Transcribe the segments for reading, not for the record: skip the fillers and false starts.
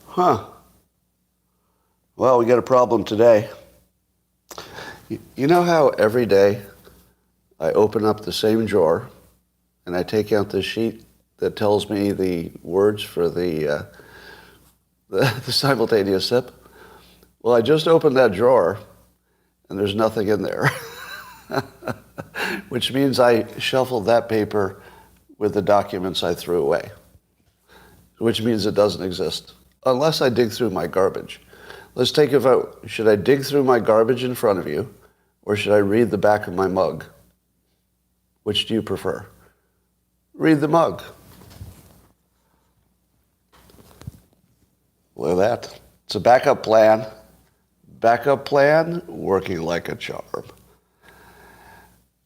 Huh. Well, we got a problem today. You know how every day I open up the same drawer and I take out the sheet that tells me the words for the simultaneous sip? Well, I just opened that drawer and there's nothing in there, which means I shuffled that paper with the documents I threw away, which means it doesn't exist, unless I dig through my garbage. Let's take a vote. Should I dig through my garbage in front of you, or should I read the back of my mug? Which do you prefer? Read the mug. Look at that. It's a backup plan. Backup plan working like a charm.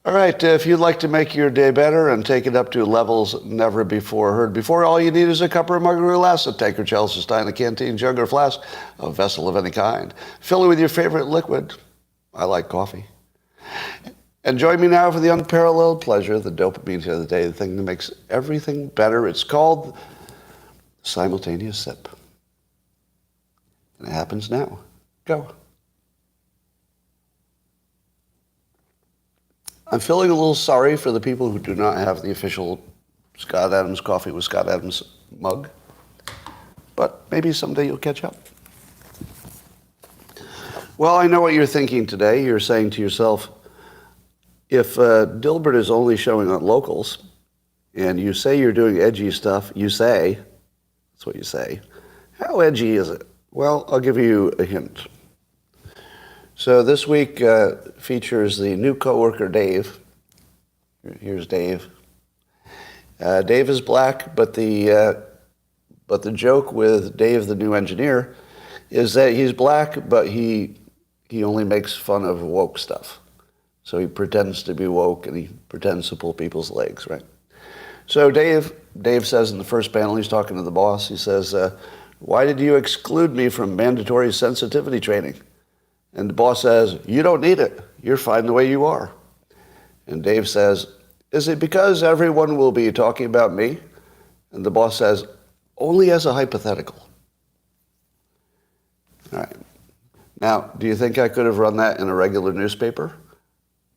All right, if you'd like to make your day better and take it up to levels never before heard before, all you need is a cup or a mug or a glass, a tankard, chalice, a stein, a canteen, jug, or flask, a vessel of any kind. Fill it with your favorite liquid. I like coffee. And join me now for the unparalleled pleasure, the dopamine hit of the day, the thing that makes everything better. It's called simultaneous sip. And it happens now. Go. I'm feeling a little sorry for the people who do not have the official Scott Adams Coffee with Scott Adams mug, but maybe someday you'll catch up. Well, I know what you're thinking today. You're saying to yourself, if Dilbert is only showing on locals, and you say you're doing edgy stuff, that's what you say, how edgy is it? Well, I'll give you a hint. So this week features the new coworker, Dave. Here's Dave. Dave is black, but the joke with Dave, the new engineer, is that he's black, but he only makes fun of woke stuff. So he pretends to be woke and he pretends to pull people's legs, right? So Dave says in the first panel, he's talking to the boss. He says, "Why did you exclude me from mandatory sensitivity training?" And the boss says, "You don't need it. You're fine the way you are." And Dave says, "Is it because everyone will be talking about me?" And the boss says, "Only as a hypothetical." All right. Now, do you think I could have run that in a regular newspaper?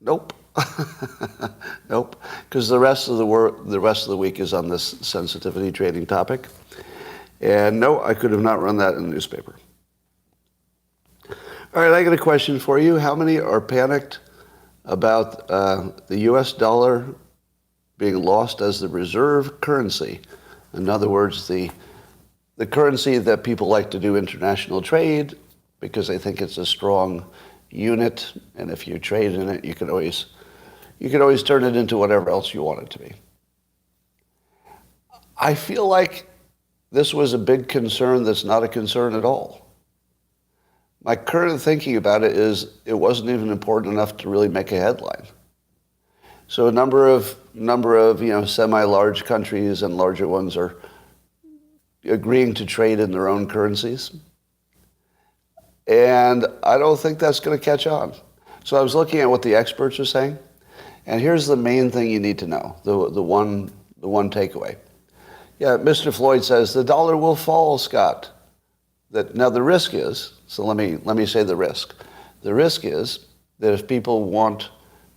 Nope. Nope. Because the rest of the week is on this sensitivity training topic. And no, I could have not run that in a newspaper. All right, I got a question for you. How many are panicked about the U.S. dollar being lost as the reserve currency? In other words, the currency that people like to do international trade because they think it's a strong unit, and if you trade in it, you can always turn it into whatever else you want it to be. I feel like this was a big concern that's not a concern at all. My current thinking about it is it wasn't even important enough to really make a headline. So a number of semi-large countries and larger ones are agreeing to trade in their own currencies. And I don't think that's going to catch on. So I was looking at what the experts are saying, and here's the main thing you need to know, the one takeaway. Yeah, Mr. Floyd says the dollar will fall, Scott. Now the risk is, so let me say the risk. The risk is that if people want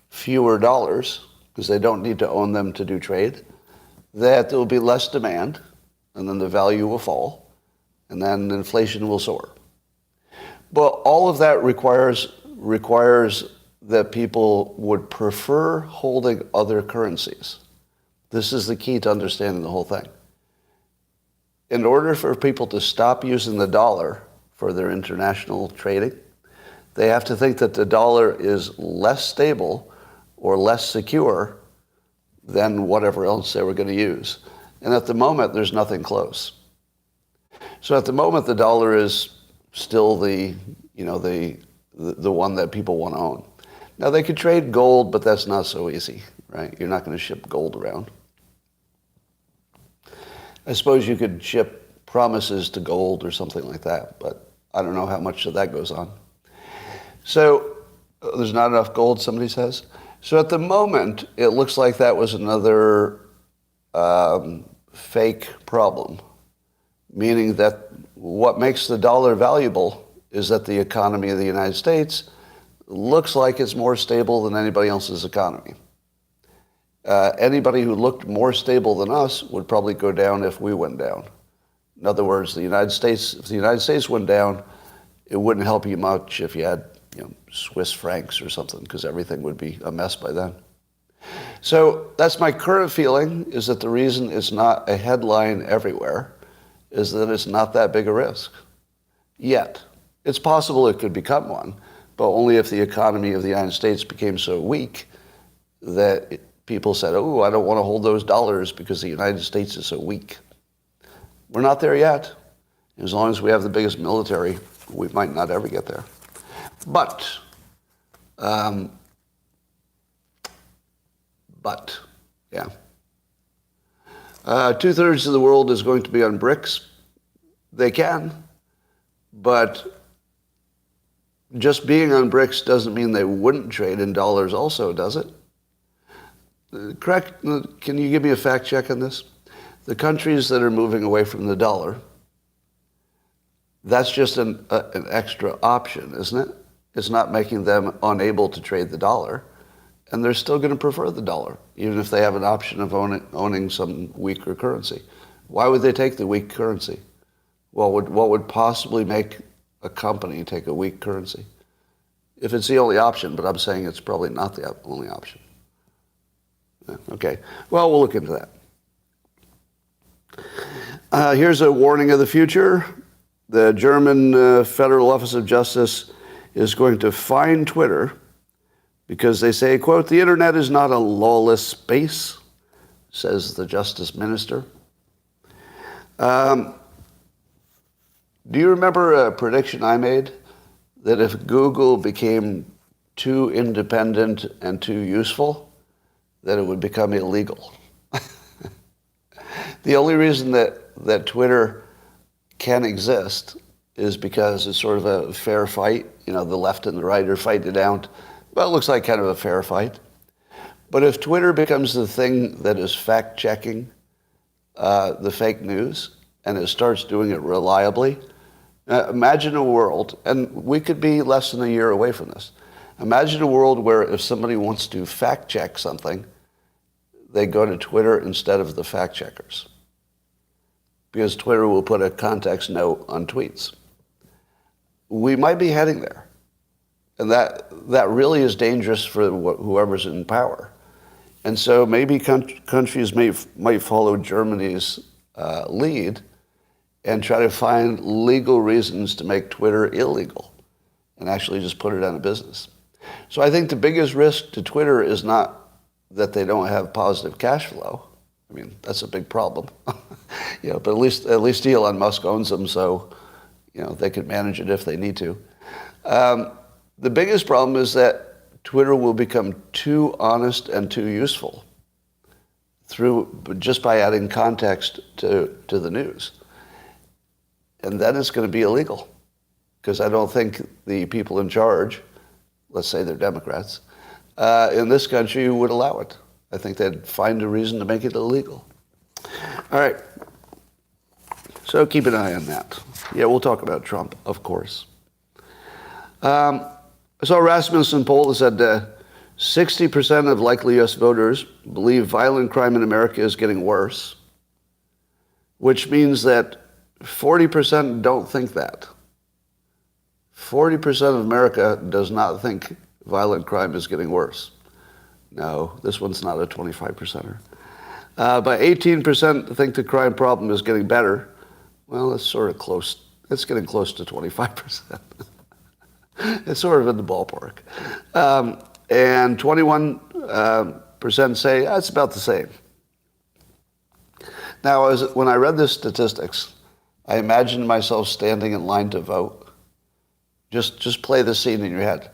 fewer dollars, because they don't need to own them to do trade, that there will be less demand, and then the value will fall, and then inflation will soar. But all of that requires that people would prefer holding other currencies. This is the key to understanding the whole thing. In order for people to stop using the dollar for their international trading, they have to think that the dollar is less stable or less secure than whatever else they were going to use. And at the moment, there's nothing close. So at the moment, the dollar is still the one that people want to own. Now, they could trade gold, but that's not so easy, right? You're not going to ship gold around. I suppose you could ship promises to gold or something like that, but I don't know how much of that goes on. So there's not enough gold, somebody says. So at the moment, it looks like that was another fake problem, meaning that what makes the dollar valuable is that the economy of the United States looks like it's more stable than anybody else's economy. Anybody who looked more stable than us would probably go down if we went down. In other words, if the United States went down, it wouldn't help you much if you had, Swiss francs or something, because everything would be a mess by then. So that's my current feeling, is that the reason it's not a headline everywhere is that it's not that big a risk yet. It's possible it could become one, but only if the economy of the United States became so weak that people said, oh, I don't want to hold those dollars because the United States is so weak. We're not there yet. As long as we have the biggest military, we might not ever get there. But, yeah. 2/3 of the world is going to be on BRICS. They can, but just being on BRICS doesn't mean they wouldn't trade in dollars also, does it? Correct? Can you give me a fact check on this? The countries that are moving away from the dollar, that's just an extra option, isn't it? It's not making them unable to trade the dollar, and they're still going to prefer the dollar, even if they have an option of owning some weaker currency. Why would they take the weak currency? What would possibly make a company take a weak currency? If it's the only option, but I'm saying it's probably not the only option. Okay, well, we'll look into that. Here's a warning of the future. The German Federal Office of Justice is going to fine Twitter because they say, quote, the internet is not a lawless space, says the Justice Minister. Do you remember a prediction I made that if Google became too independent and too useful, that it would become illegal? The only reason that Twitter can exist is because it's sort of a fair fight. The left and the right are fighting it out. Well, it looks like kind of a fair fight. But if Twitter becomes the thing that is fact-checking the fake news, and it starts doing it reliably, imagine a world, and we could be less than a year away from this. Imagine a world where if somebody wants to fact-check something, they go to Twitter instead of the fact-checkers, because Twitter will put a context note on tweets. We might be heading there. And that really is dangerous for whoever's in power. And so maybe countries might follow Germany's lead and try to find legal reasons to make Twitter illegal and actually just put it out of business. So I think the biggest risk to Twitter is not that they don't have positive cash flow. I mean, that's a big problem. But at least Elon Musk owns them, so they could manage it if they need to. The biggest problem is that Twitter will become too honest and too useful just by adding context to the news. And then it's going to be illegal, because I don't think the people in charge, let's say they're Democrats, in this country would allow it. I think they'd find a reason to make it illegal. All right. So keep an eye on that. Yeah, we'll talk about Trump, of course. I saw a Rasmussen poll that said 60% of likely U.S. voters believe violent crime in America is getting worse, which means that 40% don't think that. 40% of America does not think violent crime is getting worse. No, this one's not a 25%er. But 18% think the crime problem is getting better. Well, it's sort of close. It's getting close to 25%. It's sort of in the ballpark. And 21% say it's about the same. Now, when I read this statistics, I imagined myself standing in line to vote. Just play the scene in your head.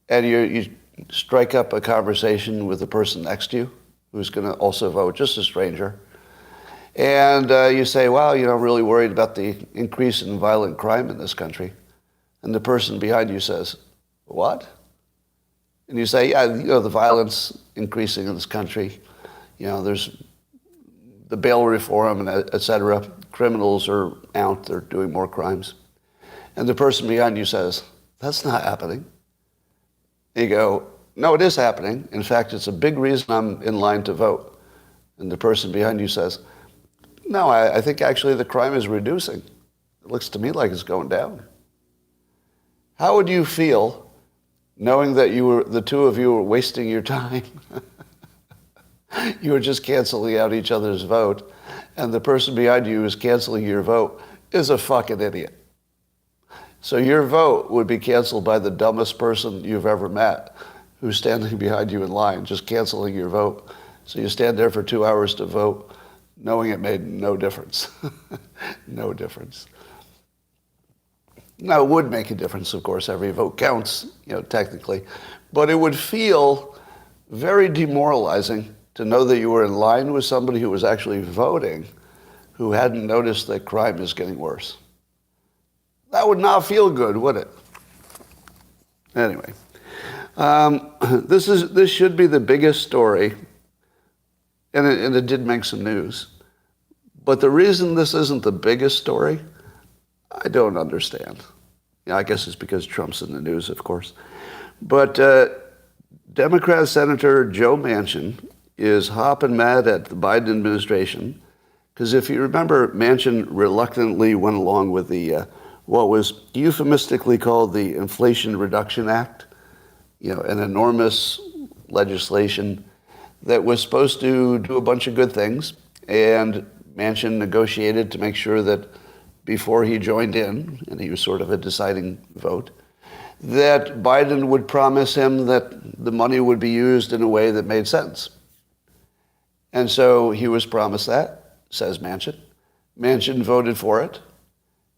And you strike up a conversation with the person next to you who's going to also vote, just a stranger. And you say, wow, I'm really worried about the increase in violent crime in this country. And the person behind you says, what? And you say, yeah, the violence increasing in this country. There's the bail reform and et cetera. criminals are out, they're doing more crimes. And the person behind you says, that's not happening. And you go, no, it is happening. In fact, it's a big reason I'm in line to vote. And the person behind you says, no, I think actually the crime is reducing. It looks to me like it's going down. How would you feel knowing that the two of you were wasting your time? You were just canceling out each other's vote, and the person behind you who's canceling your vote is a fucking idiot. So your vote would be canceled by the dumbest person you've ever met, who's standing behind you in line, just canceling your vote. So you stand there for 2 hours to vote, knowing it made no difference. No difference. Now, it would make a difference, of course. Every vote counts, technically. But it would feel very demoralizing to know that you were in line with somebody who was actually voting, who hadn't noticed that crime is getting worse. That would not feel good, would it? Anyway, this should be the biggest story, and it did make some news. But the reason this isn't the biggest story, I don't understand. I guess it's because Trump's in the news, of course. But Democrat Senator Joe Manchin is hopping mad at the Biden administration because if you remember, Manchin reluctantly went along with the what was euphemistically called the Inflation Reduction Act, an enormous legislation that was supposed to do a bunch of good things, and Manchin negotiated to make sure that before he joined in, and he was sort of a deciding vote, that Biden would promise him that the money would be used in a way that made sense. And so he was promised that, says Manchin. Manchin voted for it.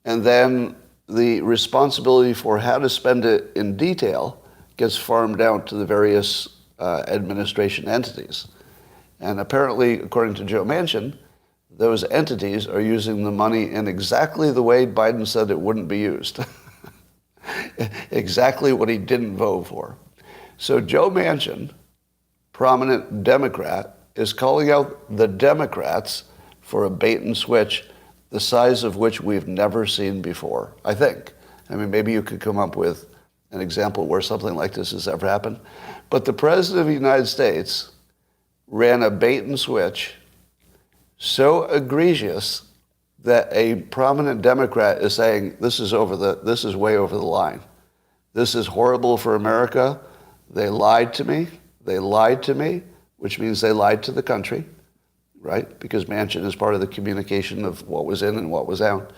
And then the responsibility for how to spend it in detail gets farmed out to the various administration entities. And apparently, according to Joe Manchin, those entities are using the money in exactly the way Biden said it wouldn't be used. Exactly what he didn't vote for. So Joe Manchin, prominent Democrat, is calling out the Democrats for a bait and switch the size of which we've never seen before, I think. I mean, maybe you could come up with an example where something like this has ever happened. But the President of the United States ran a bait and switch so egregious that a prominent Democrat is saying, this is way over the line. This is horrible for America. They lied to me. They lied to me, which means they lied to the country, right? Because Manchin is part of the communication of what was in and what was out.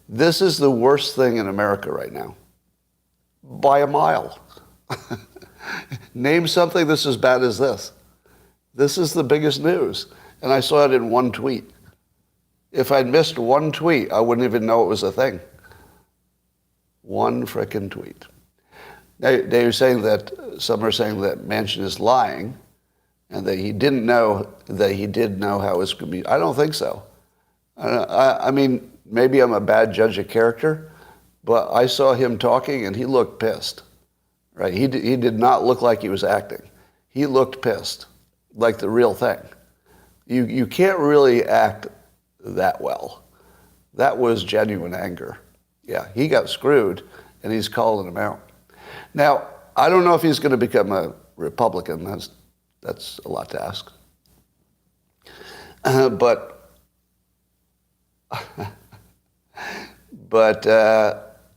This is the worst thing in America right now, by a mile. Name something that's as bad as this. This is the biggest news. And I saw it in one tweet. If I'd missed one tweet, I wouldn't even know it was a thing. One frickin' tweet. They're saying that, some are saying that Manchin is lying and that he didn't know that he did know how it was going to be. I don't think so. I mean, maybe I'm a bad judge of character, but I saw him talking and he looked pissed, right? He did not look like he was acting. He looked pissed, like the real thing. You can't really act that well. That was genuine anger. Yeah, he got screwed, and he's calling him out. Now, I don't know if he's going to become a Republican. That's a lot to ask. But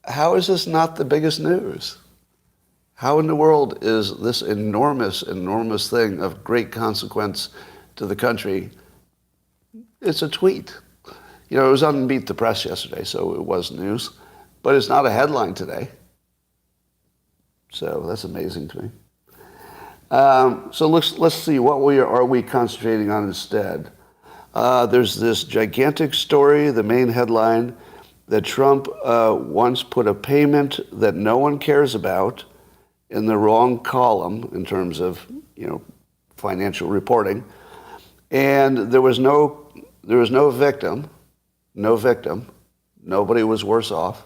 how is this not the biggest news? How in the world is this enormous, enormous thing of great consequence to the country? It's a tweet. It was on Meet the Press yesterday, so it was news. But it's not a headline today. So that's amazing to me. So let's see, what are we concentrating on instead? There's this gigantic story, the main headline, that Trump once put a payment that no one cares about in the wrong column in terms of, financial reporting. And there was no victim, nobody was worse off,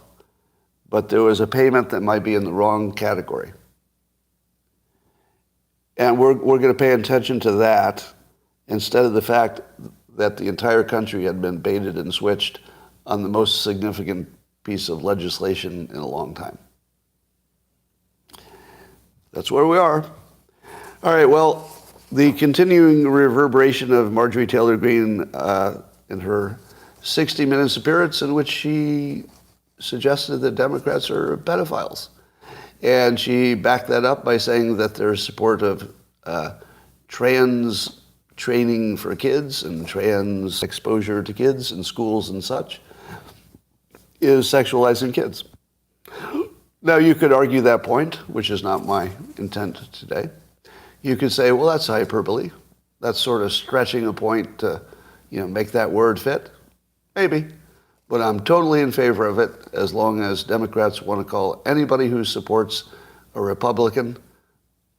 but there was a payment that might be in the wrong category. And we're going to pay attention to that instead of the fact that the entire country had been baited and switched on the most significant piece of legislation in a long time. That's where we are. All right, well, the continuing reverberation of Marjorie Taylor Greene in her 60 Minutes appearance, in which she suggested that Democrats are pedophiles. And she backed that up by saying that their support of trans training for kids and trans exposure to kids in schools and such is sexualizing kids. Now, you could argue that point, which is not my intent today. You could say, well, that's hyperbole. That's sort of stretching a point to, make that word fit. Maybe. But I'm totally in favor of it as long as Democrats want to call anybody who supports a Republican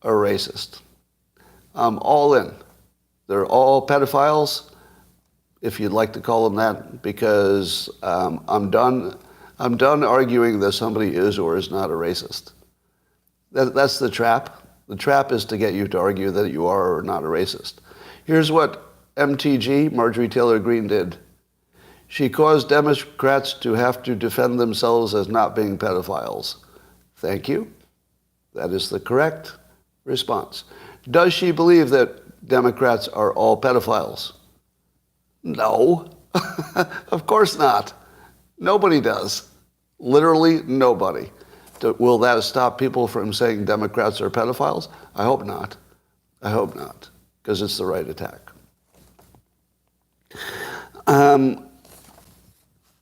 a racist. I'm all in. They're all pedophiles, if you'd like to call them that, because I'm done arguing that somebody is or is not a racist. That's the trap. The trap is to get you to argue that you are or not a racist. Here's what MTG, Marjorie Taylor Greene, did. She caused Democrats to have to defend themselves as not being pedophiles. Thank you. That is the correct response. Does she believe that Democrats are all pedophiles? No. Of course not. Nobody does. Literally nobody. Will that stop people from saying Democrats are pedophiles? I hope not. I hope not, because it's the right attack.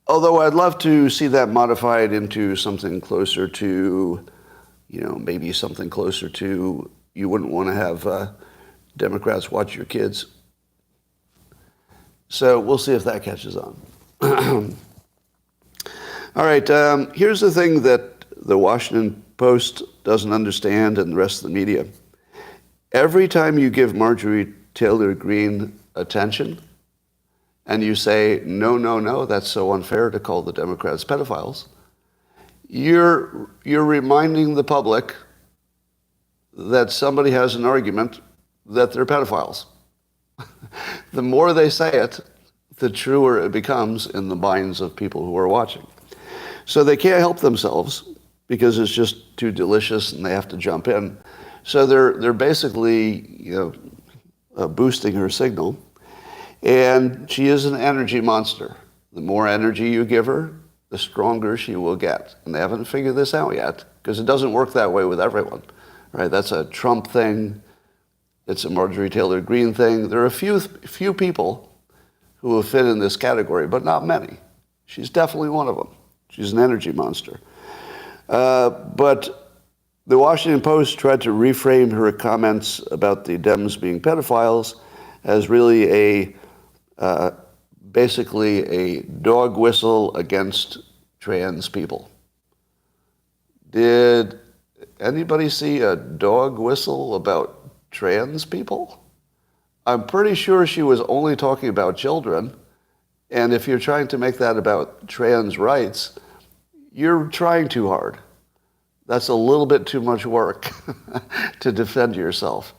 Although I'd love to see that modified into something closer to, maybe something closer to, you wouldn't want to have Democrats watch your kids. So we'll see if that catches on. All right, here's the thing that the Washington Post doesn't understand, and the rest of the media. Every time you give Marjorie Taylor Greene attention, and you say, no, that's so unfair to call the Democrats pedophiles, you're reminding the public that somebody has an argument that they're pedophiles. The more they say it, the truer it becomes in the minds of people who are watching. So they can't help themselves because it's just too delicious and they have to jump in. So they're basically boosting her signal. And she is an energy monster. The more energy you give her, the stronger she will get. And they haven't figured this out yet, because it doesn't work that way with everyone. Right? That's a Trump thing. It's a Marjorie Taylor Greene thing. There are a few people who will fit in this category, but not many. She's definitely one of them. She's an energy monster. But the Washington Post tried to reframe her comments about the Dems being pedophiles as really basically a dog whistle against trans people. Did anybody see a dog whistle about trans people? I'm pretty sure she was only talking about children. And if you're trying to make that about trans rights, you're trying too hard. That's a little bit too much work to defend yourself.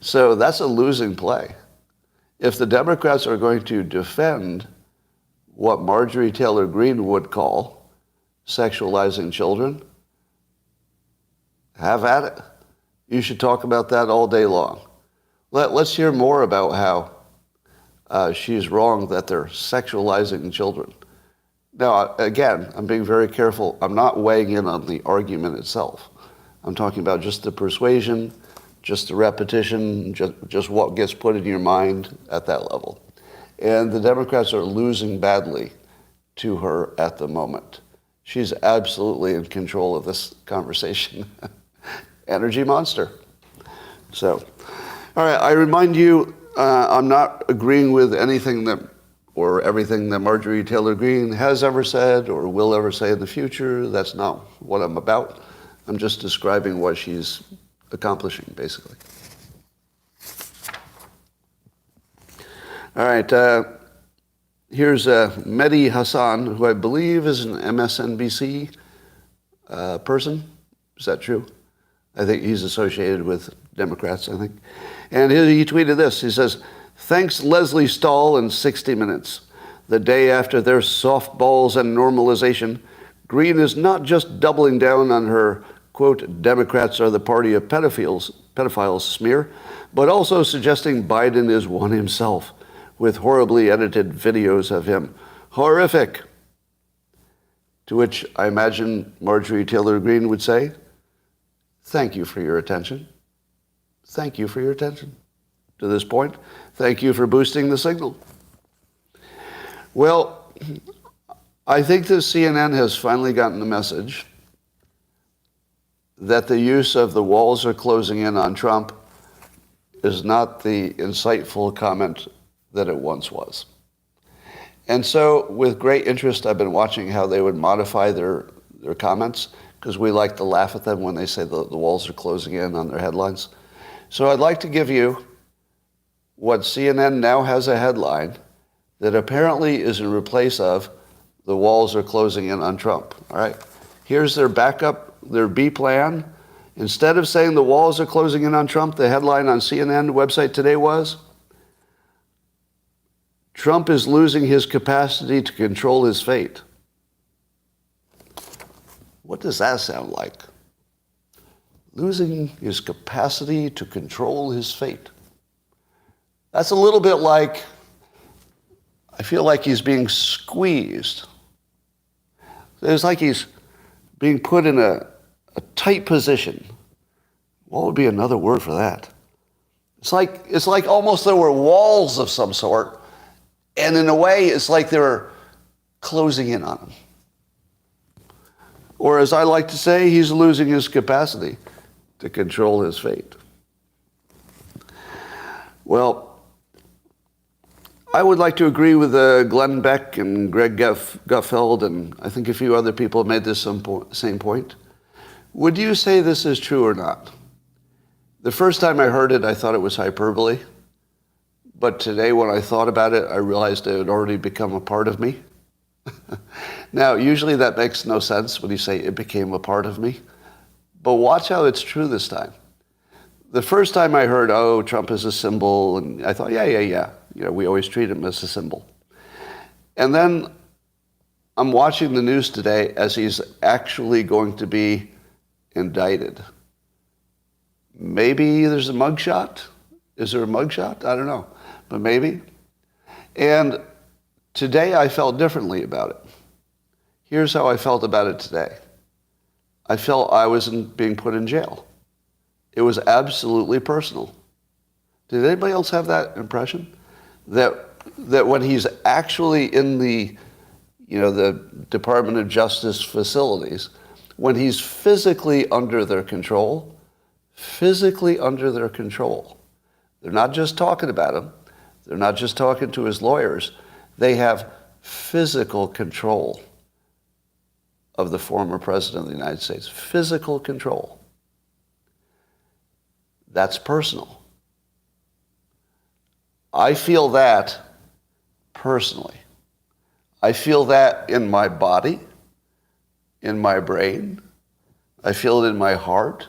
So that's a losing play. If the Democrats are going to defend what Marjorie Taylor Greene would call sexualizing children, have at it. You should talk about that all day long. Let's hear more about how she's wrong that they're sexualizing children. Now, again, I'm being very careful. I'm not weighing in on the argument itself. I'm talking about just the persuasion, just the repetition, just what gets put in your mind at that level. And the Democrats are losing badly to her at the moment. She's absolutely in control of this conversation. Energy monster. So, all right, I remind you, I'm not agreeing with anything that or everything that Marjorie Taylor Greene has ever said or will ever say in the future. That's not what I'm about. I'm just describing what she's accomplishing, basically. All right, here's Mehdi Hassan, who I believe is an MSNBC person. Is that true? I think he's associated with Democrats, I think. And he tweeted this. He says, "Thanks Leslie Stahl in 60 Minutes. the day after their softballs and normalization, Greene is not just doubling down on her, quote, Democrats are the party of pedophiles smear, but also suggesting Biden is one himself, with horribly edited videos of him. Horrific. To which I imagine Marjorie Taylor Greene would say, thank you for your attention. Thank you for your attention. To this point, thank you for boosting the signal. Well, I think that CNN has finally gotten the message that the use of the walls are closing in on Trump is not the insightful comment that it once was. And so with great interest, I've been watching how they would modify their comments, because we like to laugh at them when they say the walls are closing in on their headlines. So I'd like to give you what CNN now has a headline that apparently is in replace of the walls are closing in on Trump. All right. Here's their backup, their B plan. Instead of saying the walls are closing in on Trump, the headline on CNN website today was, Trump is losing his capacity to control his fate. What does that sound like? Losing his capacity to control his fate. That's a little bit like, I feel like he's being squeezed. It's like he's being put in a tight position. What would be another word for that? It's like almost there were walls of some sort, and in a way, it's like they were closing in on him. Or as I like to say, he's losing his capacity to control his fate. Well, I would like to agree with Glenn Beck and Greg Gutfeld, and I think a few other people made this same point. Would you say this is true or not? The first time I heard it, I thought it was hyperbole. But today, when I thought about it, I realized it had already become a part of me. Now, usually that makes no sense when you say it became a part of me. But watch how it's true this time. The first time I heard, oh, Trump is a symbol, and I thought, yeah. You know, we always treat him as a symbol. And then I'm watching the news today as he's actually going to be indicted. Maybe there's a mugshot. Is there a mugshot? I don't know, but maybe. And today I felt differently about it. Here's how I felt about it today. I felt I wasn't being put in jail. It was absolutely personal. Did anybody else have that impression? That when he's actually in the Department of Justice facilities, when he's physically under their control, they're not just talking about him, they're not just talking to his lawyers, they have physical control of the former president of the United States. Physical control. That's personal. I feel that personally. I feel that in my body, in my brain. I feel it in my heart.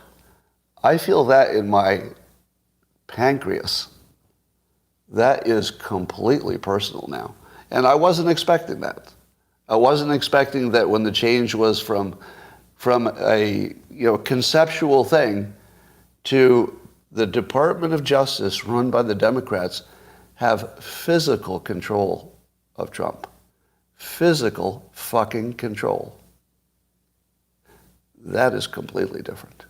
I feel that in my pancreas. That is completely personal now. And I wasn't expecting that. I wasn't expecting that when the change was from a conceptual thing to the Department of Justice run by the Democrats have physical control of Trump. Physical fucking control. That is completely different.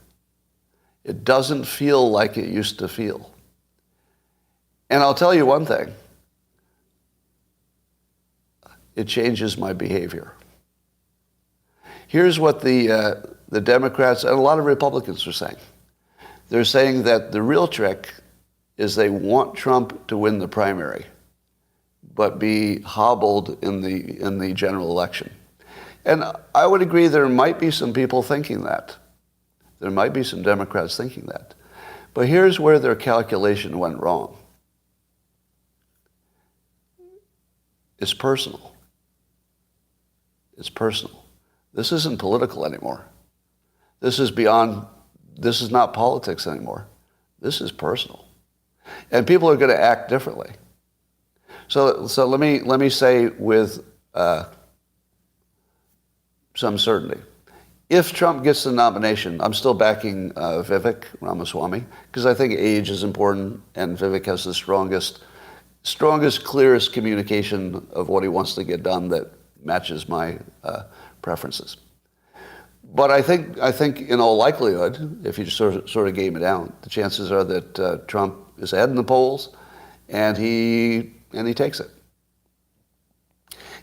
It doesn't feel like it used to feel. And I'll tell you one thing. It changes my behavior. Here's what the Democrats and a lot of Republicans are saying. They're saying that the real trick is they want Trump to win the primary, but be hobbled in the general election. And I would agree there might be some people thinking that. There might be some Democrats thinking that. But here's where their calculation went wrong. It's personal. It's personal. This isn't political anymore. This is not politics anymore. This is personal. And people are going to act differently. So let me say with some certainty, if Trump gets the nomination, I'm still backing Vivek Ramaswamy because I think age is important, and Vivek has the strongest, clearest communication of what he wants to get done that matches my preferences. But I think in all likelihood, if you just sort of game it out, the chances are that Trump is ahead in the polls, and he takes it.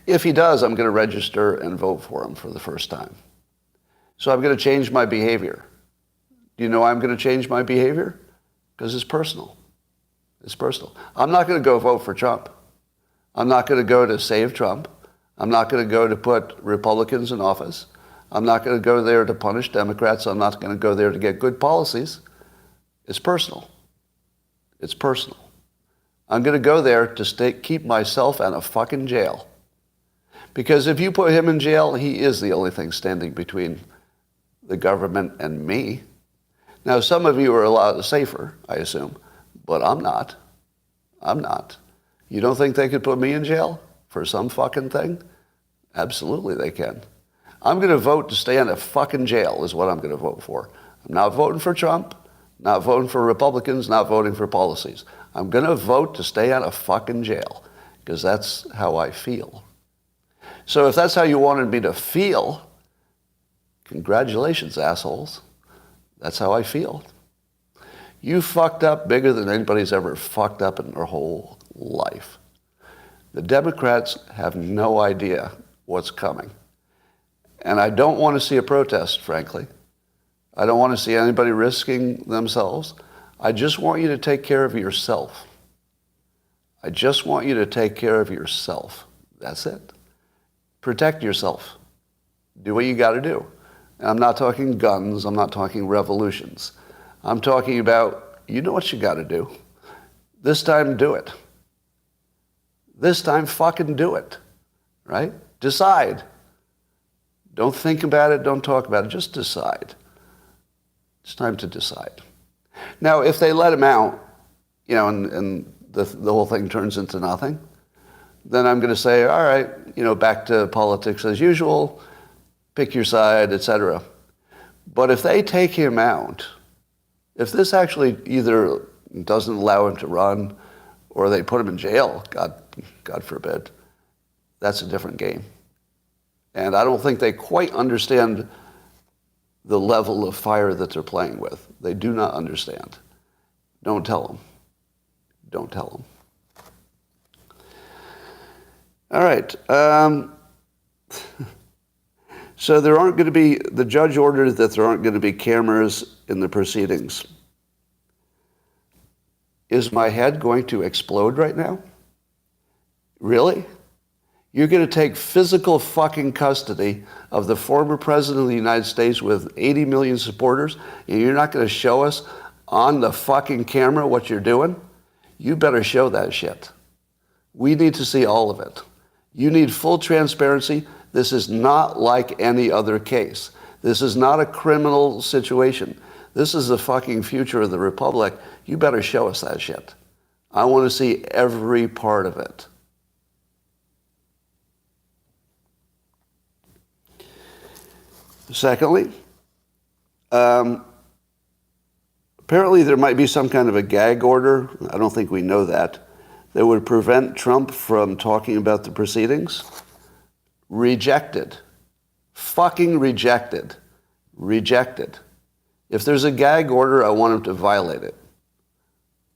If he does, I'm going to register and vote for him for the first time. So I'm going to change my behavior. Do you know why I'm going to change my behavior? Because it's personal. It's personal. I'm not going to go vote for Trump. I'm not going to go to save Trump. I'm not going to go to put Republicans in office. I'm not going to go there to punish Democrats. I'm not going to go there to get good policies. It's personal. It's personal. I'm going to go there to keep myself out of fucking jail. Because if you put him in jail, he is the only thing standing between the government and me. Now, some of you are a lot safer, I assume, but I'm not. I'm not. You don't think they could put me in jail for some fucking thing? Absolutely they can. I'm going to vote to stay in a fucking jail is what I'm going to vote for. I'm not voting for Trump, not voting for Republicans, not voting for policies. I'm going to vote to stay out of fucking jail because that's how I feel. So if that's how you wanted me to feel, congratulations, assholes. That's how I feel. You fucked up bigger than anybody's ever fucked up in their whole life. The Democrats have no idea what's coming. And I don't want to see a protest, frankly. I don't want to see anybody risking themselves. I just want you to take care of yourself. I just want you to take care of yourself. That's it. Protect yourself. Do what you got to do. And I'm not talking guns. I'm not talking revolutions. I'm talking about, you know what you got to do. This time, do it. This time, fucking do it. Right? Decide. Don't think about it. Don't talk about it. Just decide. It's time to decide. Now, if they let him out, you know, and the whole thing turns into nothing, then I'm going to say, all right, you know, back to politics as usual, pick your side, etc. But if they take him out, if this actually either doesn't allow him to run or they put him in jail, God forbid, that's a different game. And I don't think they quite understand the level of fire that they're playing with. They do not understand. Don't tell them. Don't tell them. All right. So there aren't going to be, the judge ordered that there aren't going to be cameras in the proceedings. Is my head going to explode right now? Really? You're going to take physical fucking custody of the former president of the United States with 80 million supporters, and you're not going to show us on the fucking camera what you're doing? You better show that shit. We need to see all of it. You need full transparency. This is not like any other case. This is not a criminal situation. This is the fucking future of the Republic. You better show us that shit. I want to see every part of it. Secondly, apparently there might be some kind of a gag order. I don't think we know that would prevent Trump from talking about the proceedings. Rejected. Fucking rejected. Rejected. If there's a gag order, I want him to violate it.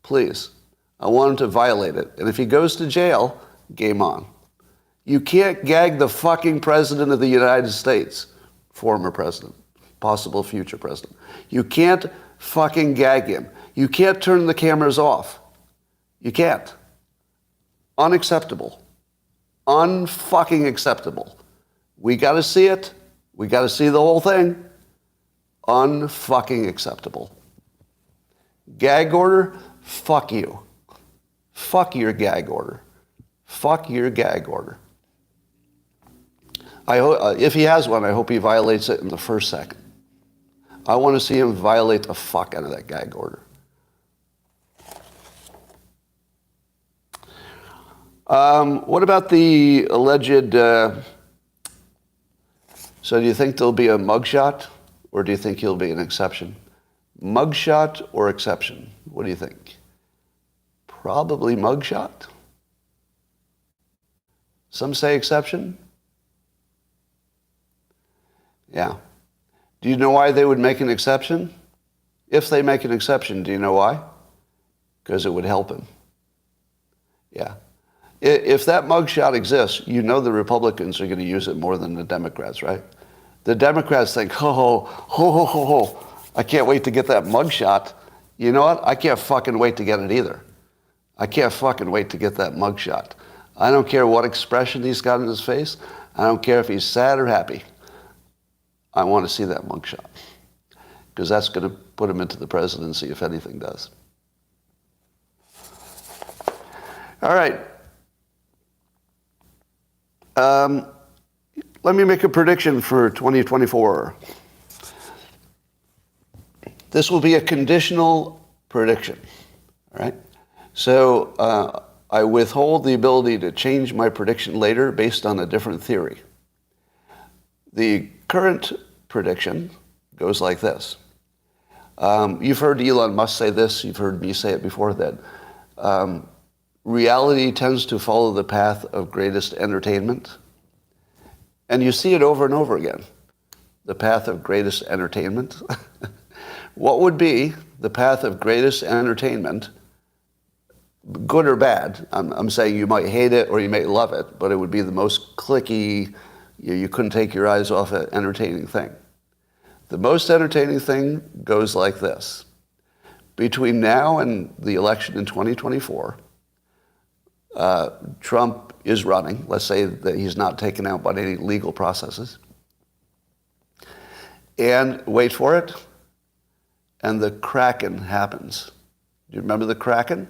Please. I want him to violate it. And if he goes to jail, game on. You can't gag the fucking president of the United States. Former president. Possible future president. You can't fucking gag him. You can't turn the cameras off. You can't. Unacceptable. Unfucking acceptable. We got to see it. We got to see the whole thing. Unfucking acceptable. Gag order? Fuck you. Fuck your gag order. Fuck your gag order. If he has one, I hope he violates it in the first second. I want to see him violate the fuck out of that gag order. What about the alleged, so do you think there'll be a mugshot, or do you think he'll be an exception? Mugshot or exception? What do you think? Probably mugshot. Some say exception. Yeah. Do you know why they would make an exception? If they make an exception, do you know why? Because it would help him. Yeah. If that mugshot exists, you know the Republicans are going to use it more than the Democrats, right? The Democrats think, I can't wait to get that mugshot. You know what? I can't fucking wait to get it either. I can't fucking wait to get that mugshot. I don't care what expression he's got in his face. I don't care if he's sad or happy. I want to see that mugshot. Because that's going to put him into the presidency if anything does. All right. Let me make a prediction for 2024. This will be a conditional prediction. All right. So I withhold the ability to change my prediction later based on a different theory. The current prediction goes like this. You've heard Elon Musk say this. You've heard me say it before, that reality tends to follow the path of greatest entertainment. And you see it over and over again. The path of greatest entertainment. What would be the path of greatest entertainment, good or bad? I'm saying you might hate it or you may love it, but it would be the most clicky, you couldn't take your eyes off an entertaining thing. The most entertaining thing goes like this. Between now and the election in 2024, Trump is running. Let's say that he's not taken out by any legal processes. And wait for it, and the Kraken happens. Do you remember the Kraken?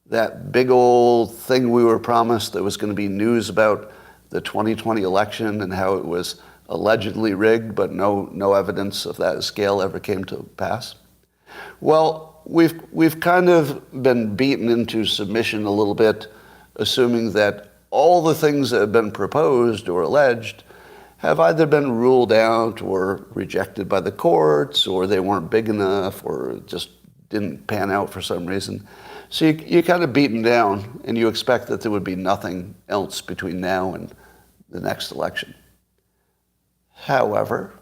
That big old thing we were promised that was going to be news about the 2020 election and how it was allegedly rigged, but no evidence of that scale ever came to pass. Well, we've kind of been beaten into submission a little bit, assuming that all the things that have been proposed or alleged have either been ruled out or rejected by the courts, or they weren't big enough, or just didn't pan out for some reason. So you're kind of beaten down, and you expect that there would be nothing else between now and the next election. However,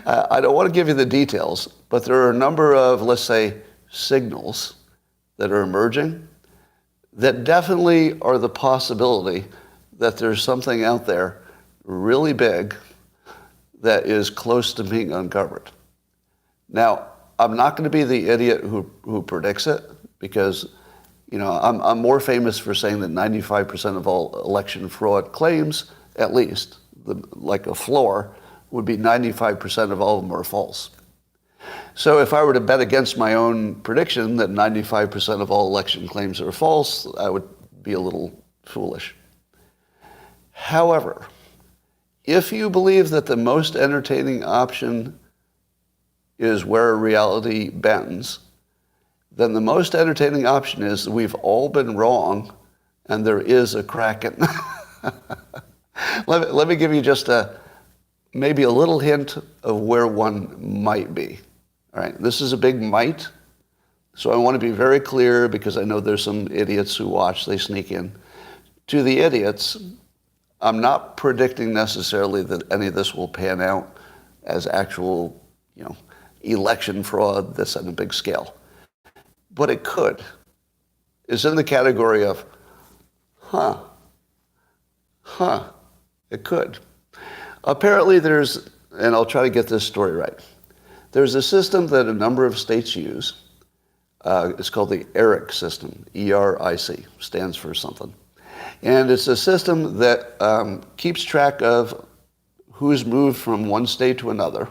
I don't want to give you the details, but there are a number of, let's say, signals that are emerging that definitely are the possibility that there's something out there really big that is close to being uncovered. Now, I'm not going to be the idiot who predicts it, because, you know, I'm more famous for saying that 95% of all election fraud claims, at least, like a floor, would be 95% of all of them are false. So if I were to bet against my own prediction that 95% of all election claims are false, I would be a little foolish. However, if you believe that the most entertaining option is where reality bends, then the most entertaining option is that we've all been wrong and there is a Kraken. Let me give you just maybe a little hint of where one might be. All right, this is a big might, so I want to be very clear, because I know there's some idiots who watch, they sneak in. To the idiots, I'm not predicting necessarily that any of this will pan out as actual, you know, election fraud that's on a big scale. But it could. It's in the category of, it could. Apparently there's, and I'll try to get this story right, there's a system that a number of states use. It's called the ERIC system, E-R-I-C, stands for something. And it's a system that keeps track of who's moved from one state to another.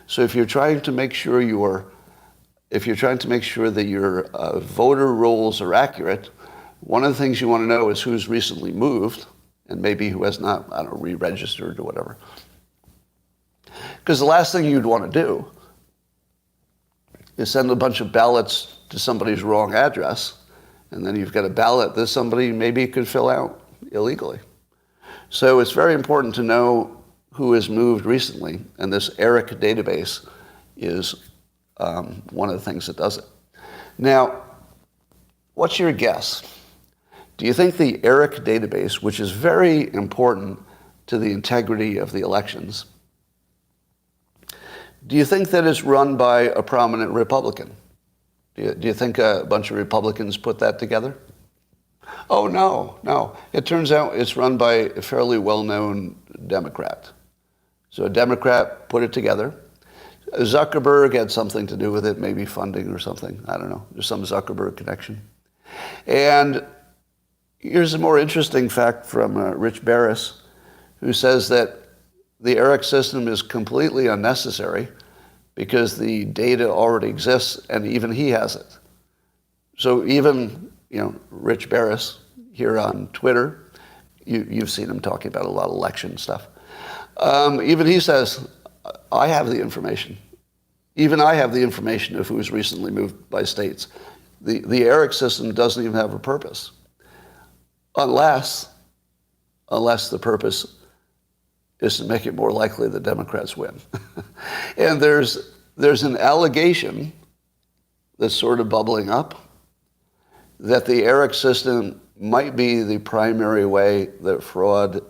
So if you're trying to make sure that your voter rolls are accurate, one of the things you want to know is who's recently moved, and maybe who has not, I don't know, re-registered or whatever. Because the last thing you'd want to do is send a bunch of ballots to somebody's wrong address And then you've got a ballot that somebody maybe could fill out illegally. So it's very important to know who has moved recently, and this ERIC database is one of the things that does it. Now, what's your guess? Do you think the ERIC database, which is very important to the integrity of the elections, do you think that it's run by a prominent Republican? Do you think a bunch of Republicans put that together? Oh, no. It turns out it's run by a fairly well-known Democrat. So a Democrat put it together. Zuckerberg had something to do with it, maybe funding or something. I don't know. There's some Zuckerberg connection. And here's a more interesting fact from Rich Barris, who says that the ERIC system is completely unnecessary because the data already exists and even he has it. So even, Rich Barris here on Twitter, you've seen him talking about a lot of election stuff. Even he says, I have the information. Even I have the information of who's recently moved by states. The ERIC system doesn't even have a purpose. Unless the purpose is to make it more likely the Democrats win. And there's an allegation that's sort of bubbling up that the ERIC system might be the primary way that fraud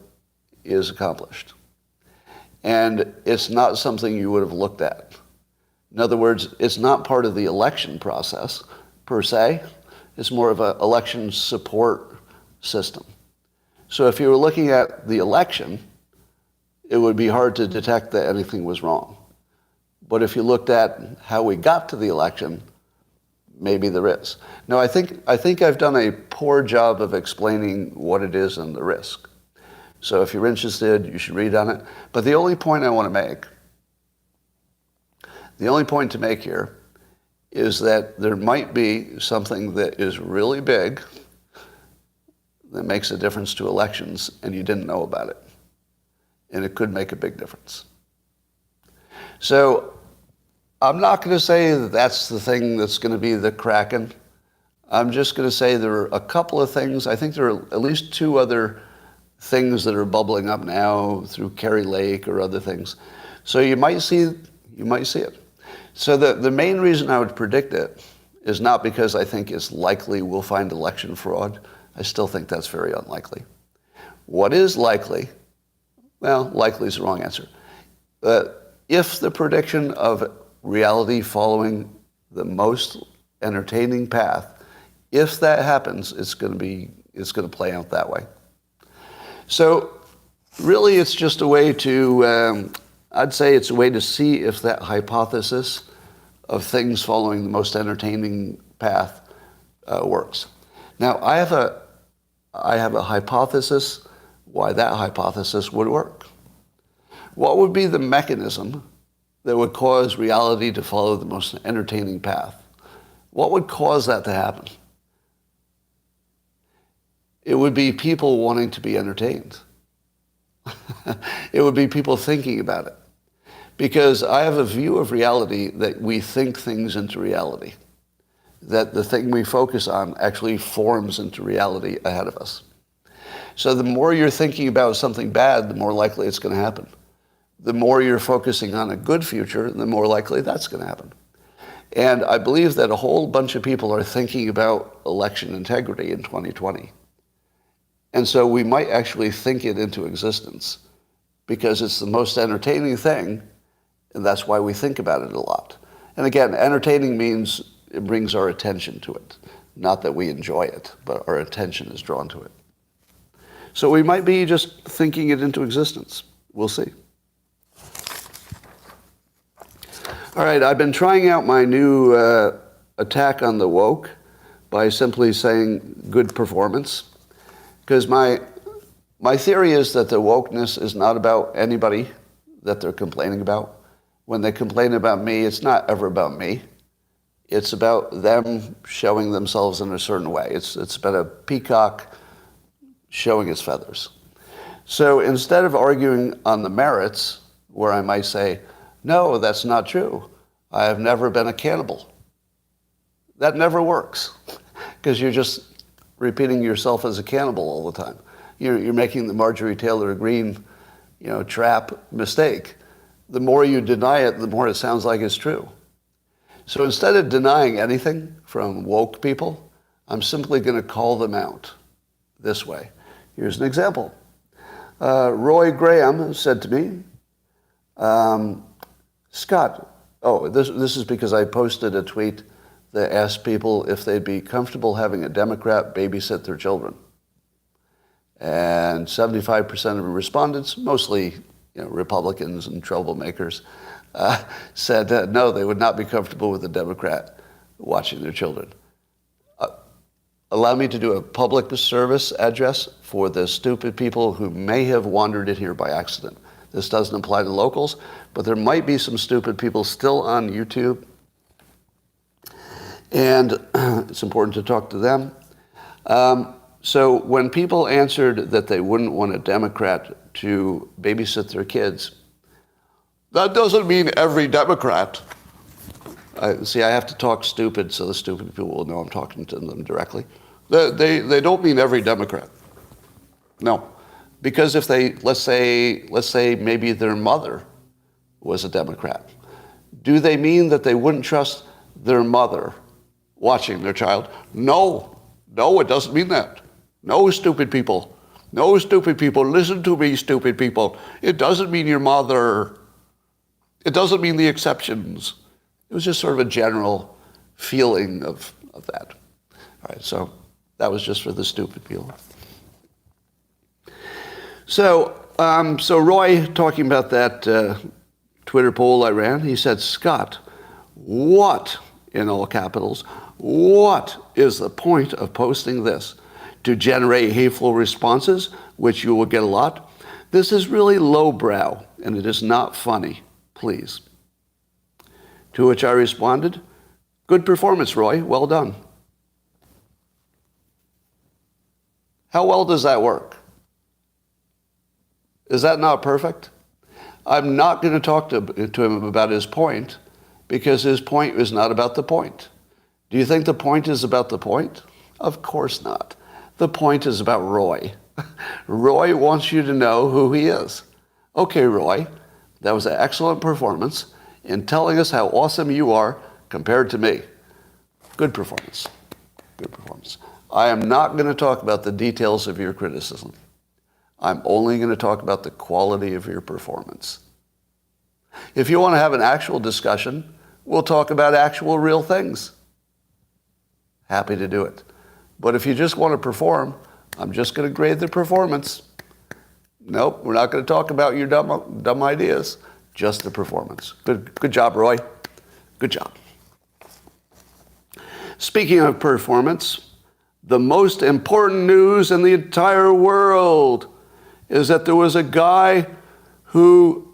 is accomplished. And it's not something you would have looked at. In other words, it's not part of the election process per se. It's more of an election support system. So if you were looking at the election, it would be hard to detect that anything was wrong. But if you looked at how we got to the election, maybe there is. Now, I think I've done a poor job of explaining what it is and the risk. So if you're interested, you should read on it. But the only point to make here is that there might be something that is really big that makes a difference to elections and you didn't know about it. And it could make a big difference. So I'm not going to say that that's the thing that's going to be the Kraken. I'm just going to say there are a couple of things. I think there are at least two other things that are bubbling up now through Kerry Lake or other things. So you might see it. So the main reason I would predict it is not because I think it's likely we'll find election fraud. I still think that's very unlikely. What is likely? Well, likely is the wrong answer. If the prediction of reality following the most entertaining path, if that happens, it's going to play out that way. So really it's just a way to, I'd say it's a way to see if that hypothesis of things following the most entertaining path works. Now, I have a hypothesis why that hypothesis would work. What would be the mechanism that would cause reality to follow the most entertaining path? What would cause that to happen? It would be people wanting to be entertained. It would be people thinking about it. Because I have a view of reality that we think things into reality. That the thing we focus on actually forms into reality ahead of us. So the more you're thinking about something bad, the more likely it's going to happen. The more you're focusing on a good future, the more likely that's going to happen. And I believe that a whole bunch of people are thinking about election integrity in 2020. And so we might actually think it into existence because it's the most entertaining thing, and that's why we think about it a lot. And again, entertaining means it brings our attention to it. Not that we enjoy it, but our attention is drawn to it. So we might be just thinking it into existence. We'll see. All right, I've been trying out my new attack on the woke by simply saying good performance. Because my theory is that the wokeness is not about anybody that they're complaining about. When they complain about me, it's not ever about me. It's about them showing themselves in a certain way. It's about a peacock showing its feathers. So instead of arguing on the merits, where I might say, no, that's not true. I have never been a cannibal. That never works. because you're just repeating yourself as a cannibal all the time. You're making the Marjorie Taylor Greene, trap mistake. The more you deny it, the more it sounds like it's true. So instead of denying anything from woke people, I'm simply going to call them out this way. Here's an example. Roy Graham said to me, Scott, this is because I posted a tweet that asked people if they'd be comfortable having a Democrat babysit their children. And 75% of the respondents, mostly Republicans and troublemakers, said no, they would not be comfortable with a Democrat watching their children. Allow me to do a public service address for the stupid people who may have wandered in here by accident. This doesn't apply to locals, but there might be some stupid people still on YouTube, and it's important to talk to them. So when people answered that they wouldn't want a Democrat to babysit their kids, that doesn't mean every Democrat. I have to talk stupid so the stupid people will know I'm talking to them directly. They don't mean every Democrat. No, because if they, let's say maybe their mother was a Democrat, do they mean that they wouldn't trust their mother watching their child? No, it doesn't mean that. No, stupid people. No, stupid people. Listen to me, stupid people. It doesn't mean your mother. It doesn't mean the exceptions. It was just sort of a general feeling of that. All right, so that was just for the stupid people. So Roy, talking about that Twitter poll I ran, he said, Scott, what, in all capitals, what is the point of posting this? To generate hateful responses, which you will get a lot? This is really lowbrow, and it is not funny. Please. To which I responded, good performance, Roy. Well done. How well does that work? Is that not perfect? I'm not going to talk to him about his point, because his point is not about the point. Do you think the point is about the point? Of course not. The point is about Roy. Roy wants you to know who he is. Okay, Roy, that was an excellent performance in telling us how awesome you are compared to me. Good performance. Good performance. I am not going to talk about the details of your criticism. I'm only going to talk about the quality of your performance. If you want to have an actual discussion, we'll talk about actual real things. Happy to do it. But if you just want to perform, I'm just going to grade the performance. Nope, we're not going to talk about your dumb ideas, just the performance. Good job, Roy. Good job. Speaking of performance, the most important news in the entire world is that there was a guy who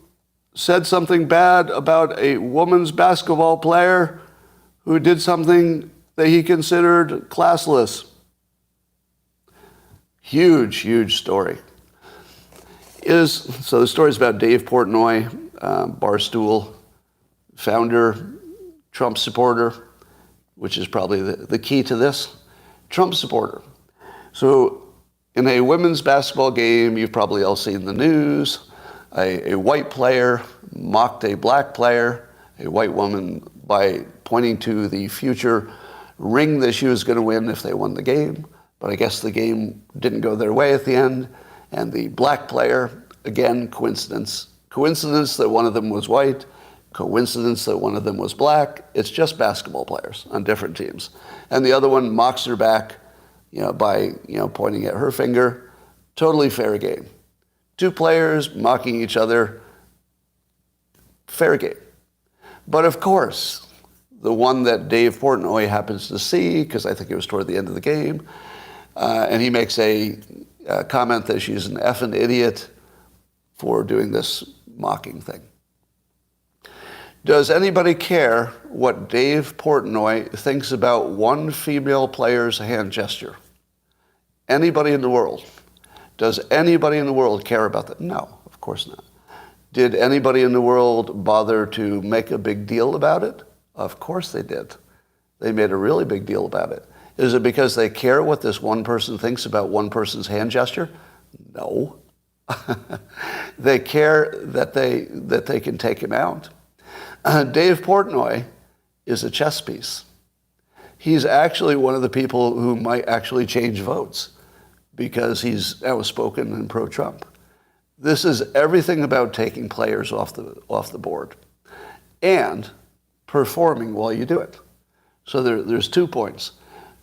said something bad about a women's basketball player who did something that he considered classless. Huge, huge story. So the story is about Dave Portnoy, Barstool founder, Trump supporter, which is probably the key to this. Trump supporter. So in a women's basketball game, you've probably all seen the news, a white player mocked a black player, a white woman, by pointing to the future ring that she was going to win if they won the game. But I guess the game didn't go their way at the end. And the black player, again, coincidence that one of them was white, coincidence that one of them was black. It's just basketball players on different teams. And the other one mocks her back, by pointing at her finger. Totally fair game. Two players mocking each other. Fair game. But of course, the one that Dave Portnoy happens to see, because I think it was toward the end of the game, and he makes a comment that she's an effing idiot for doing this mocking thing. Does anybody care what Dave Portnoy thinks about one female player's hand gesture? Anybody in the world? Does anybody in the world care about that? No, of course not. Did anybody in the world bother to make a big deal about it? Of course they did. They made a really big deal about it. Is it because they care what this one person thinks about one person's hand gesture? No. They care that they can take him out. Dave Portnoy is a chess piece. He's actually one of the people who might actually change votes because he's outspoken and pro-Trump. This is everything about taking players off the board and performing while you do it. So there's 2 points.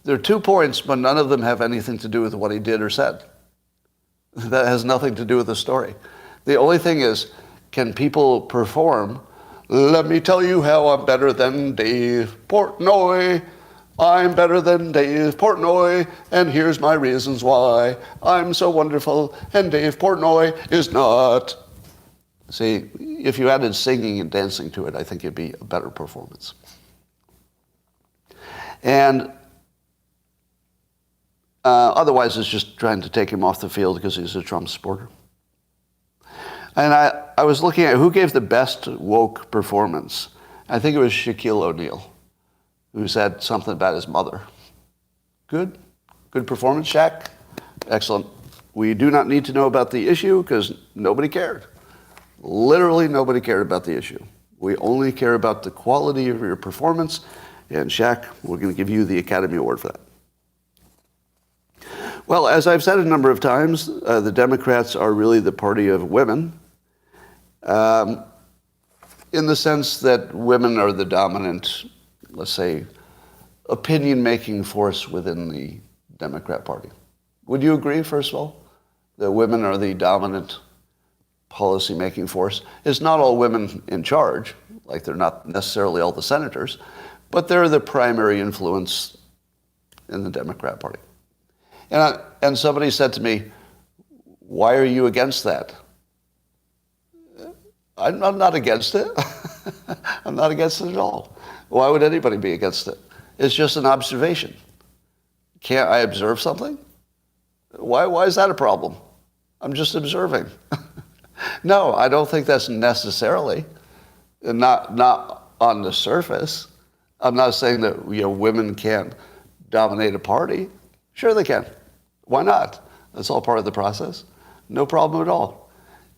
There are 2 points, but none of them have anything to do with what he did or said. That has nothing to do with the story. The only thing is, can people perform? Let me tell you how I'm better than Dave Portnoy. I'm better than Dave Portnoy, and here's my reasons why. I'm so wonderful, and Dave Portnoy is not. See, if you added singing and dancing to it, I think it'd be a better performance. And otherwise, it's just trying to take him off the field because he's a Trump supporter. And I was looking at who gave the best woke performance. I think it was Shaquille O'Neal, who said something about his mother. Good performance, Shaq. Excellent. We do not need to know about the issue because nobody cared. Literally nobody cared about the issue. We only care about the quality of your performance. And Shaq, we're going to give you the Academy Award for that. Well, as I've said a number of times, the Democrats are really the party of women, in the sense that women are the dominant, let's say, opinion-making force within the Democrat Party. Would you agree, first of all, that women are the dominant policy-making force? It's not all women in charge, like they're not necessarily all the senators, but they're the primary influence in the Democrat Party. And somebody said to me, why are you against that? I'm not against it. I'm not against it at all. Why would anybody be against it? It's just an observation. Can't I observe something? Why is that a problem? I'm just observing. No, I don't think that's necessarily, not on the surface. I'm not saying that women can't dominate a party. Sure they can. Why not? That's all part of the process. No problem at all.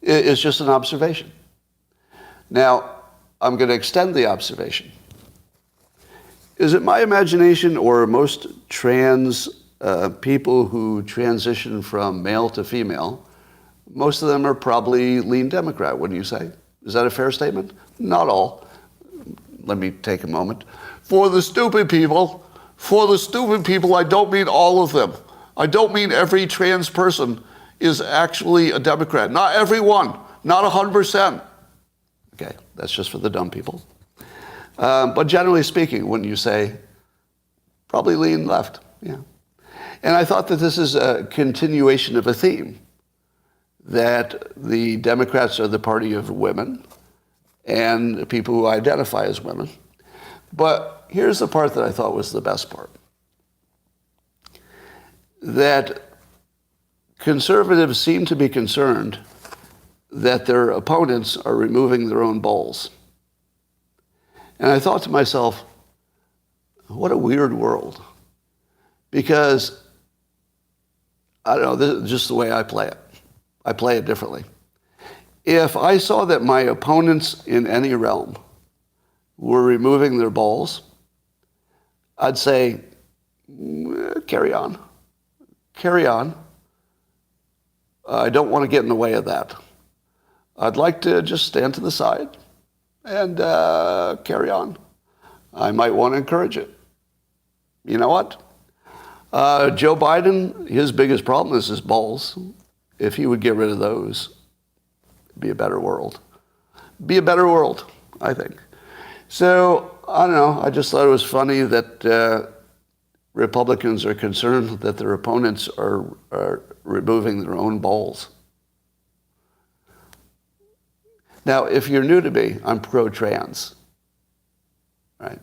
It's just an observation. Now, I'm going to extend the observation. Is it my imagination or most trans people who transition from male to female, most of them are probably lean Democrat, wouldn't you say? Is that a fair statement? Not all. Let me take a moment. For the stupid people, I don't mean all of them. I don't mean every trans person is actually a Democrat. Not everyone, not 100%. Okay, that's just for the dumb people. But generally speaking, wouldn't you say, probably lean left, yeah. And I thought that this is a continuation of a theme, that the Democrats are the party of women and people who identify as women. But here's the part that I thought was the best part. That conservatives seem to be concerned that their opponents are removing their own balls. And I thought to myself, what a weird world. Because, I don't know, this is just the way I play it. I play it differently. If I saw that my opponents in any realm were removing their balls, I'd say, carry on. Carry on. I don't want to get in the way of that. I'd like to just stand to the side and carry on. I might want to encourage it. You know what? Joe Biden, his biggest problem is his balls. If he would get rid of those, it'd be a better world. Be a better world, I think. So, I don't know, I just thought it was funny that Republicans are concerned that their opponents are removing their own balls. Now, if you're new to me, I'm pro-trans, right?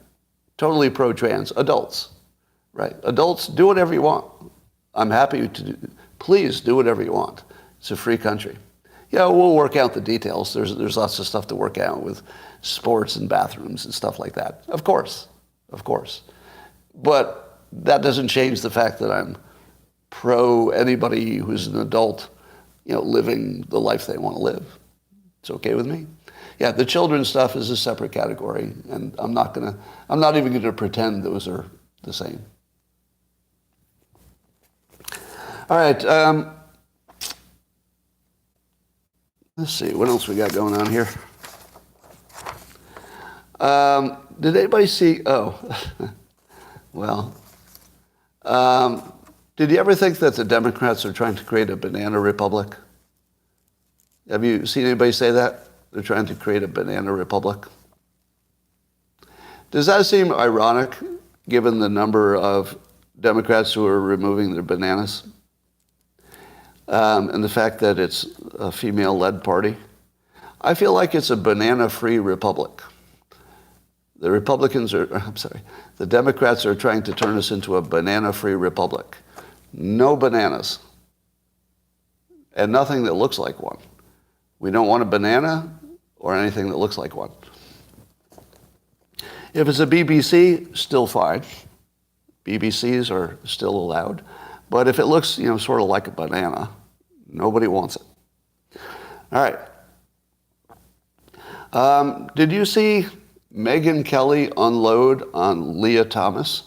Totally pro-trans. Adults, right? Adults, do whatever you want. I'm happy to please do whatever you want. It's a free country. Yeah, we'll work out the details. There's lots of stuff to work out with sports and bathrooms and stuff like that. Of course. But that doesn't change the fact that I'm pro anybody who's an adult, living the life they want to live. It's okay with me. Yeah, the children stuff is a separate category, and I'm not even gonna pretend those are the same. All right, let's see, what else we got going on here? Did anybody see, well, did you ever think that the Democrats are trying to create a banana republic? Have you seen anybody say that? They're trying to create a banana republic. Does that seem ironic, given the number of Democrats who are removing their bananas? And the fact that it's a female-led party? I feel like it's a banana-free republic. The Democrats are trying to turn us into a banana-free republic. No bananas. And nothing that looks like one. We don't want a banana or anything that looks like one. If it's a BBC, still fine. BBCs are still allowed. But if it looks, sort of like a banana, nobody wants it. All right. Did you see Megyn Kelly unload on Leah Thomas,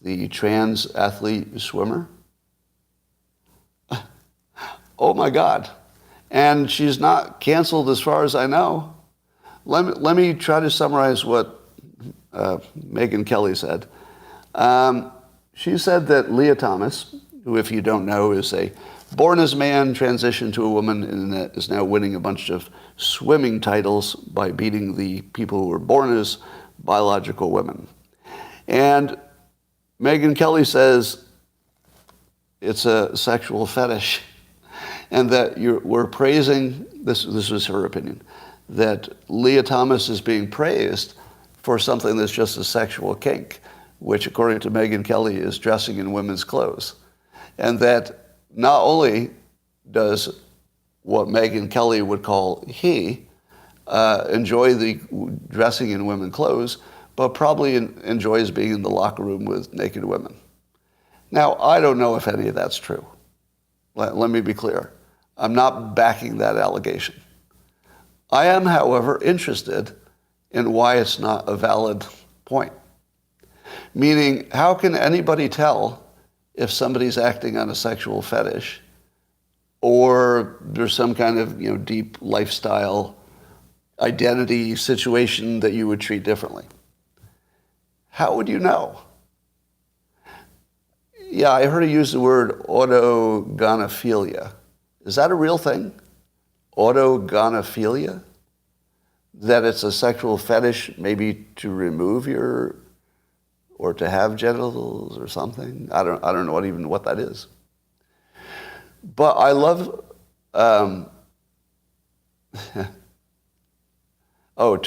the trans athlete swimmer? Oh my God. And she's not canceled as far as I know. Let me try to summarize what Megyn Kelly said. She said that Leah Thomas, who, if you don't know, is a born as man, transitioned to a woman, and is now winning a bunch of swimming titles by beating the people who were born as biological women. And Megyn Kelly says it's a sexual fetish, and that we're praising, this was her opinion, that Leah Thomas is being praised for something that's just a sexual kink, which, according to Megyn Kelly, is dressing in women's clothes. And that not only does what Megyn Kelly would call enjoy the dressing in women's clothes, but probably enjoys being in the locker room with naked women. Now, I don't know if any of that's true. Let me be clear. I'm not backing that allegation. I am, however, interested in why it's not a valid point. Meaning, how can anybody tell if somebody's acting on a sexual fetish or there's some kind of deep lifestyle identity situation that you would treat differently? How would you know? Yeah, I heard you use the word autogonophilia. Is that a real thing? Autogonophilia? That it's a sexual fetish, maybe to remove or to have genitals or something? I don't know what that is. But I love, to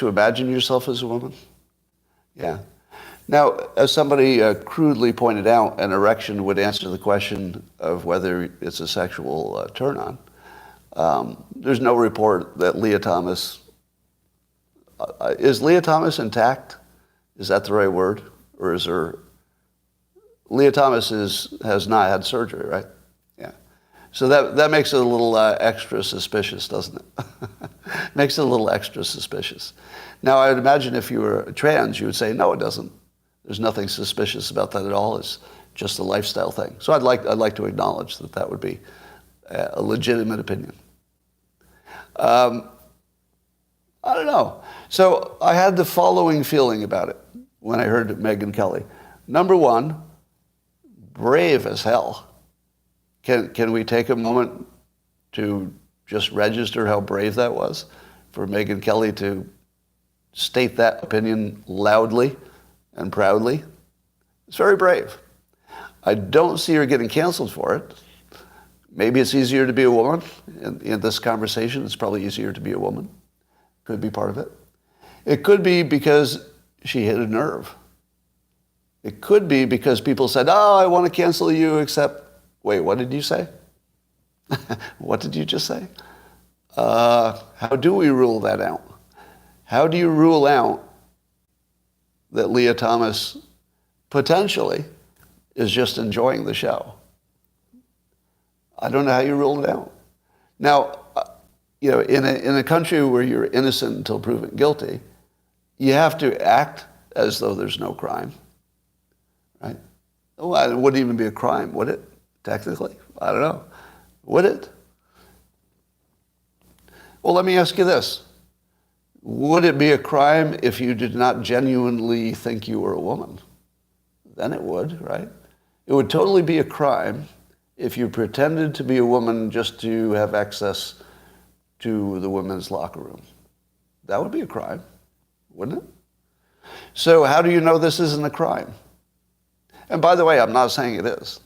imagine yourself as a woman? Yeah. Now, as somebody crudely pointed out, an erection would answer the question of whether it's a sexual turn-on. There's no report that Leah Thomas... is Leah Thomas intact? Is that the right word? Or is her... Leah Thomas has not had surgery, right? Yeah. So that makes it a little extra suspicious, doesn't it? Makes it a little extra suspicious. Now, I would imagine if you were trans, you would say, no, it doesn't. There's nothing suspicious about that at all. It's just a lifestyle thing. So I'd like to acknowledge that would be a legitimate opinion. I don't know. So I had the following feeling about it when I heard Megyn Kelly. Number one, brave as hell. Can we take a moment to just register how brave that was for Megyn Kelly to state that opinion loudly and proudly? It's very brave. I don't see her getting canceled for it. Maybe it's easier to be a woman. In this conversation, it's probably easier to be a woman. Could be part of it. It could be because she hit a nerve. It could be because people said, I want to cancel you, except, wait, what did you say? What did you just say? How do we rule that out? How do you rule out that Leah Thomas potentially is just enjoying the show. I don't know how you rule it out. Now, in a country where you're innocent until proven guilty, you have to act as though there's no crime, right? Well, it wouldn't even be a crime, would it? Technically, I don't know. Would it? Well, let me ask you this. Would it be a crime if you did not genuinely think you were a woman? Then it would, right? It would totally be a crime if you pretended to be a woman just to have access to the women's locker room. That would be a crime, wouldn't it? So how do you know this isn't a crime? And by the way, I'm not saying it is,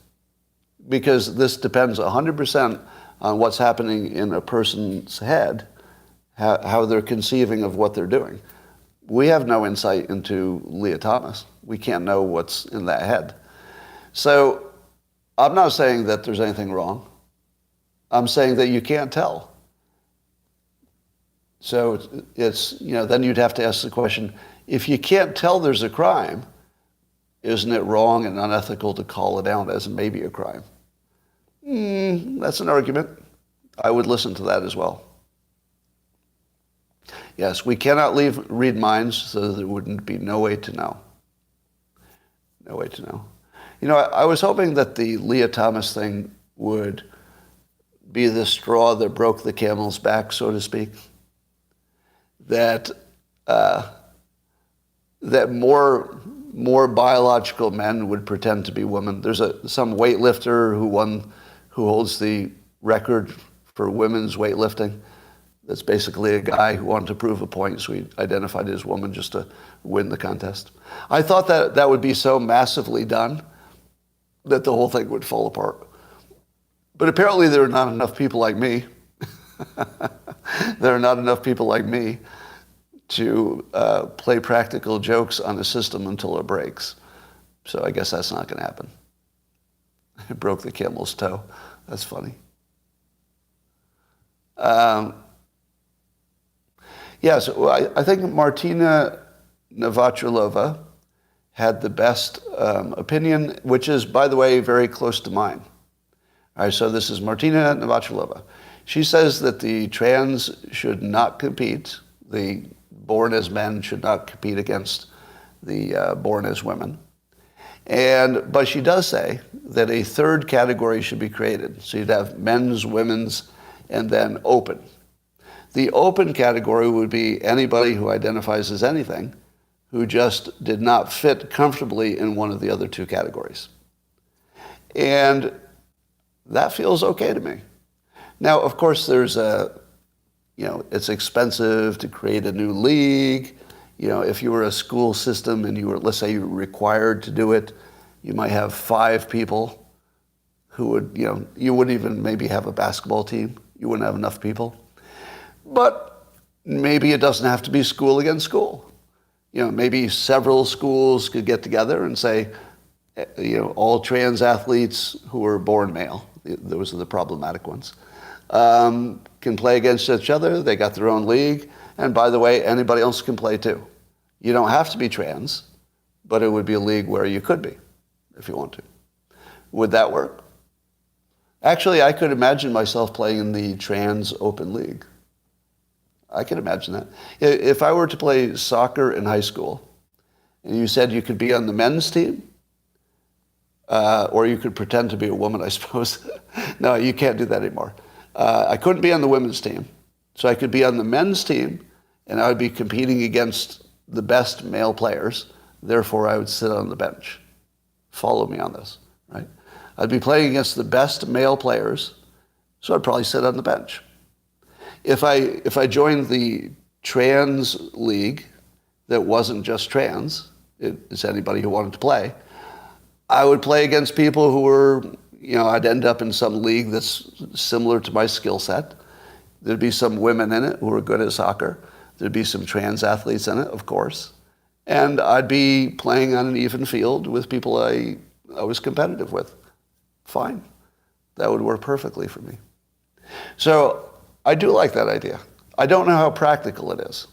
because this depends 100% on what's happening in a person's head, how they're conceiving of what they're doing. We have no insight into Leah Thomas. We can't know what's in that head. So I'm not saying that there's anything wrong. I'm saying that you can't tell. So it's then you'd have to ask the question, if you can't tell there's a crime, isn't it wrong and unethical to call it out as maybe a crime? That's an argument. I would listen to that as well. Yes, we cannot read minds, so there wouldn't be no way to know. No way to know. I was hoping that the Leah Thomas thing would be the straw that broke the camel's back, so to speak. That more biological men would pretend to be women. There's some weightlifter who holds the record for women's weightlifting. That's basically a guy who wanted to prove a point, so he identified as woman just to win the contest. I thought that would be so massively done that the whole thing would fall apart. But apparently there are not enough people like me. There are not enough people like me to play practical jokes on the system until it breaks. So I guess that's not going to happen. It broke the camel's toe. That's funny. So I think Martina Navratilova had the best opinion, which is, by the way, very close to mine. All right, so this is Martina Navratilova. She says that the trans should not compete. The born as men should not compete against the born as women. But she does say that a third category should be created. So you'd have men's, women's, and then open. The open category would be anybody who identifies as anything who just did not fit comfortably in one of the other two categories. And that feels okay to me. Now, of course, there's it's expensive to create a new league. If you were a school system and let's say you were required to do it, you might have 5 people who would, you wouldn't even maybe have a basketball team. You wouldn't have enough people. But maybe it doesn't have to be school against school. Maybe several schools could get together and say, all trans athletes who are born male, those are the problematic ones, can play against each other. They got their own league. And by the way, anybody else can play too. You don't have to be trans, but it would be a league where you could be, if you want to. Would that work? Actually, I could imagine myself playing in the trans open league. I can imagine that. If I were to play soccer in high school, and you said you could be on the men's team, or you could pretend to be a woman, I suppose. No, you can't do that anymore. I couldn't be on the women's team. So I could be on the men's team, and I would be competing against the best male players. Therefore, I would sit on the bench. Follow me on this, right? I'd be playing against the best male players, so I'd probably sit on the bench. If I joined the trans league that wasn't just trans, it's anybody who wanted to play, I would play against people who were, I'd end up in some league that's similar to my skill set. There'd be some women in it who were good at soccer. There'd be some trans athletes in it, of course. And I'd be playing on an even field with people I was competitive with. Fine. That would work perfectly for me. So I do like that idea. I don't know how practical it is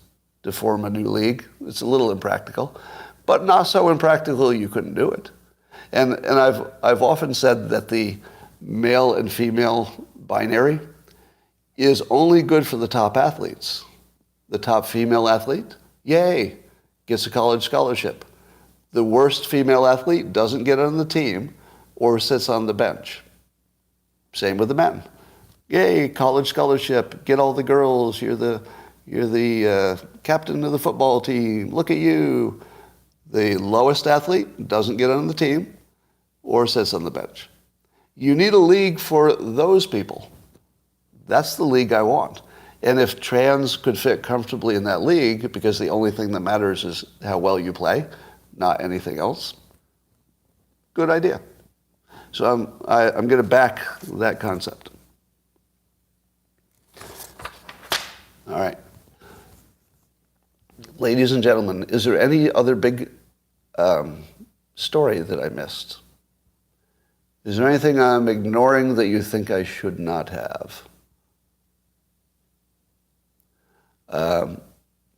to form a new league. It's a little impractical, but not so impractical you couldn't do it. And I've often said that the male and female binary is only good for the top athletes. The top female athlete, yay, gets a college scholarship. The worst female athlete doesn't get on the team or sits on the bench. Same with the men. Yay, college scholarship, get all the girls, you're the captain of the football team, look at you. The lowest athlete doesn't get on the team or sits on the bench. You need a league for those people. That's the league I want. And if trans could fit comfortably in that league, because the only thing that matters is how well you play, not anything else, good idea. So I'm going to back that concept. All right. Ladies and gentlemen, is there any other big story that I missed? Is there anything I'm ignoring that you think I should not have?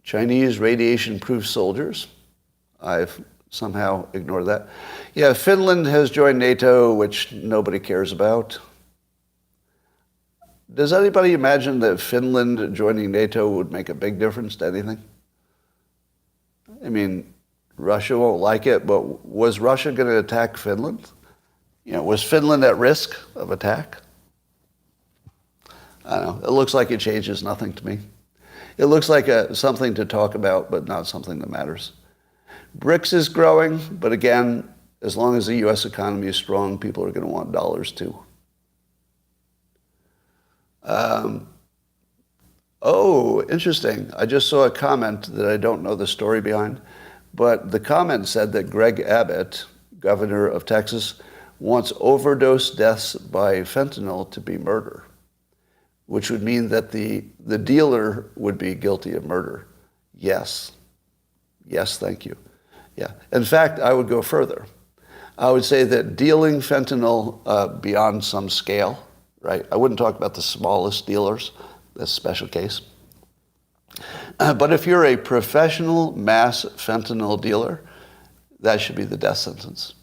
Chinese radiation-proof soldiers. I've somehow ignored that. Yeah, Finland has joined NATO, which nobody cares about. Does anybody imagine that Finland joining NATO would make a big difference to anything? I mean, Russia won't like it, but was Russia going to attack Finland? You know, was Finland at risk of attack? I don't know. It looks like it changes nothing to me. It looks like something to talk about, but not something that matters. BRICS is growing, but again, as long as the U.S. economy is strong, people are going to want dollars too. Oh, interesting. I just saw a comment that I don't know the story behind, but the comment said that Greg Abbott, governor of Texas, wants overdose deaths by fentanyl to be murder, which would mean that the dealer would be guilty of murder. Yes. Yes, thank you. Yeah. In fact, I would go further. I would say that dealing fentanyl beyond some scale, right? I wouldn't talk about the smallest dealers. That's a special case. But if you're a professional mass fentanyl dealer, that should be the death sentence.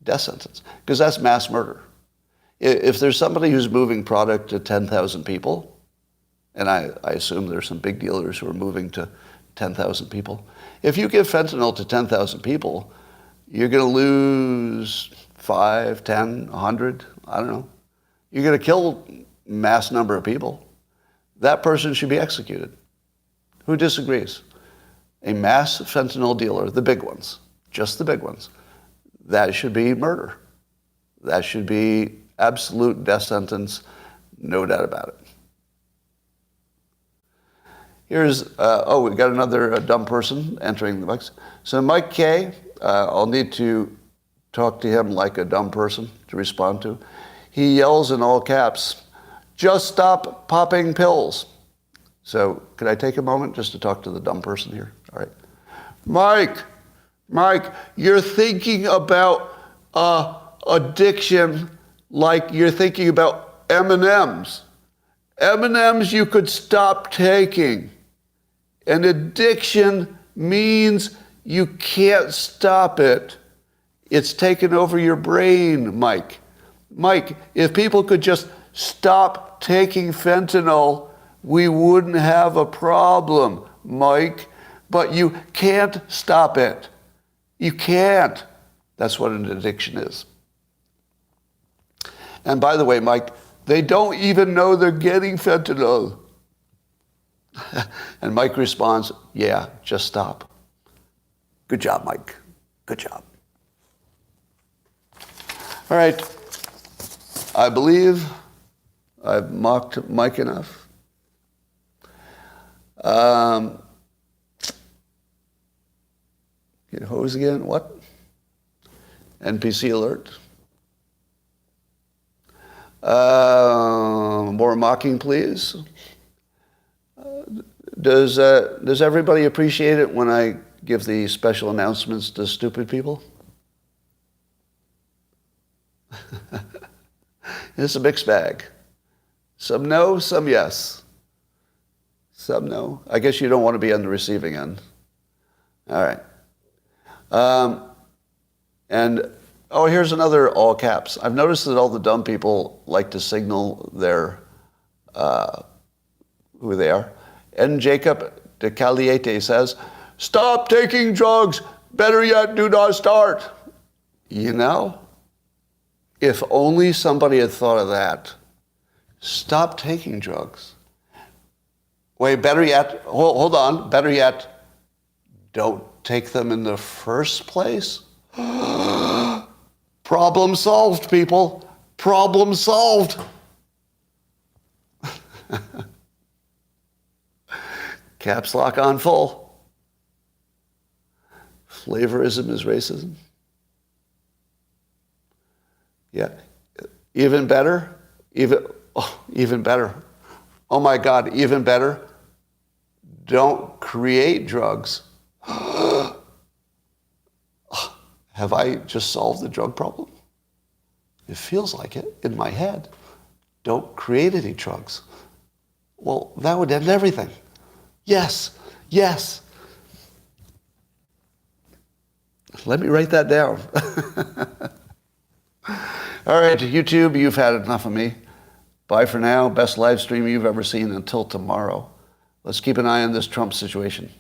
Death sentence. Because that's mass murder. If there's somebody who's moving product to 10,000 people, and I assume there's some big dealers who are moving to 10,000 people, if you give fentanyl to 10,000 people, you're going to lose 5, 10, 100, I don't know. You're going to kill mass number of people. That person should be executed. Who disagrees? A mass fentanyl dealer, the big ones, just the big ones, that should be murder. That should be absolute death sentence, no doubt about it. Here's, we got another dumb person entering the box. So Mike K, I'll need to talk to him like a dumb person to respond to. He yells in all caps, "Just stop popping pills." So could I take a moment just to talk to the dumb person here? All right. Mike, you're thinking about addiction like you're thinking about M&Ms. M&Ms you could stop taking. And addiction means you can't stop it. It's taken over your brain, Mike. Mike, if people could just stop taking fentanyl, we wouldn't have a problem, Mike. But you can't stop it. You can't. That's what an addiction is. And by the way, Mike, they don't even know they're getting fentanyl. And Mike responds, yeah, just stop. Good job, Mike. Good job. All right. I believe I've mocked Mike enough. Get hose again? What? NPC alert. More mocking, please. Does everybody appreciate it when I give the special announcements to stupid people? It's a mixed bag. Some no, some yes. Some no. I guess you don't want to be on the receiving end. All right. And Oh, here's another all caps. I've noticed that all the dumb people like to signal their who they are. N. Jacob de Caliete says, "Stop taking drugs. Better yet, do not start." You know, if only somebody had thought of that. Stop taking drugs. Wait, better yet, hold on. Better yet, don't take them in the first place. Problem solved, people. Problem solved. Caps lock on full. Flavorism is racism. Yeah. Even better. Even better. Oh my God, even better. Don't create drugs. Have I just solved the drug problem? It feels like it in my head. Don't create any drugs. Well, that would end everything. Yes, yes. Let me write that down. All right, YouTube, you've had enough of me. Bye for now. Best live stream you've ever seen until tomorrow. Let's keep an eye on this Trump situation.